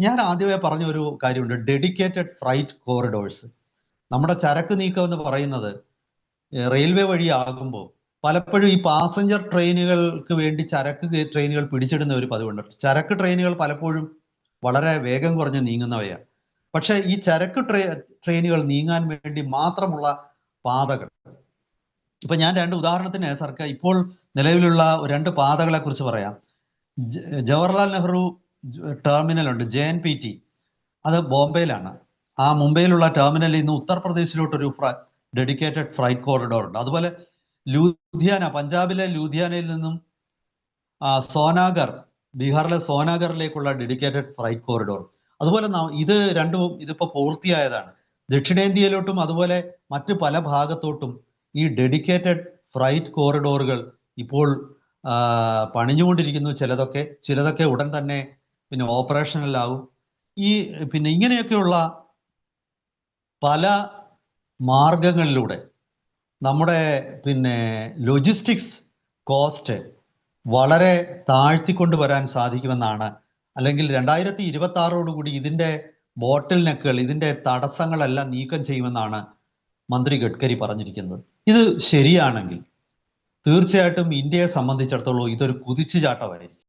ഞാൻ ആദ്യമേ പറഞ്ഞ ഒരു കാര്യമുണ്ട്, ഡെഡിക്കേറ്റഡ് ഫ്രൈറ്റ് കോറിഡോഴ്സ്. നമ്മുടെ ചരക്ക് നീക്കം എന്ന് പറയുന്നത് റെയിൽവേ വഴിയാകുമ്പോൾ പലപ്പോഴും ഈ പാസഞ്ചർ ട്രെയിനുകൾക്ക് വേണ്ടി ചരക്ക് ട്രെയിനുകൾ പിടിച്ചിടുന്ന ഒരു പതിവുണ്ട്. ചരക്ക് ട്രെയിനുകൾ പലപ്പോഴും വളരെ വേഗം കുറഞ്ഞ് നീങ്ങുന്നവയാണ്. പക്ഷേ ഈ ചരക്ക് ട്രെയിനുകൾ നീങ്ങാൻ വേണ്ടി മാത്രമുള്ള പാതകൾ, ഇപ്പൊ ഞാൻ രണ്ട് ഉദാഹരണത്തിന് സർക്കാർ ഇപ്പോൾ നിലവിലുള്ള രണ്ട് പാതകളെ കുറിച്ച് പറയാം. ജവഹർലാൽ നെഹ്റു ടെർമിനൽ ഉണ്ട്, JNPT. അത് ബോംബെയിലാണ്. ആ മുംബൈയിലുള്ള ടെർമിനലിൽ നിന്ന് ഉത്തർപ്രദേശിലോട്ടൊരു ഡെഡിക്കേറ്റഡ് ഫ്രൈറ്റ് കോറിഡോർ ഉണ്ട്. അതുപോലെ ലൂധിയാന, പഞ്ചാബിലെ ലൂധിയാനയിൽ നിന്നും സോനാഗർ, ബീഹാറിലെ സോനാഗറിലേക്കുള്ള ഡെഡിക്കേറ്റഡ് ഫ്രൈറ്റ് കോറിഡോർ. അതുപോലെ ഇത് രണ്ടും ഇതിപ്പോ പൂർത്തിയായതാണ്. ദക്ഷിണേന്ത്യയിലോട്ടും അതുപോലെ മറ്റ് പല ഭാഗത്തോട്ടും ഈ ഡെഡിക്കേറ്റഡ് ഫ്രൈറ്റ് കോറിഡോറുകൾ ഇപ്പോൾ പണിഞ്ഞുകൊണ്ടിരിക്കുന്നു. ചിലതൊക്കെ ഉടൻ തന്നെ പിന്നെ ഓപ്പറേഷനിലാവും. പിന്നെ ഇങ്ങനെയൊക്കെയുള്ള പല മാർഗങ്ങളിലൂടെ നമ്മുടെ പിന്നെ ലോജിസ്റ്റിക്സ് കോസ്റ്റ് വളരെ താഴ്ത്തിക്കൊണ്ടുവരാൻ സാധിക്കുമെന്നാണ്, അല്ലെങ്കിൽ 2026 ഇതിന്റെ ബോട്ടിൽ നെക്കുകൾ, ഇതിന്റെ തടസ്സങ്ങളെല്ലാം നീക്കം ചെയ്യുമെന്നാണ് മന്ത്രി ഗഡ്കരി പറഞ്ഞിരിക്കുന്നത്. ഇത് ശരിയാണെങ്കിൽ തീർച്ചയായിട്ടും ഇന്ത്യയെ സംബന്ധിച്ചിടത്തോളം ഇതൊരു കുതിച്ചുചാട്ടമായിരിക്കും.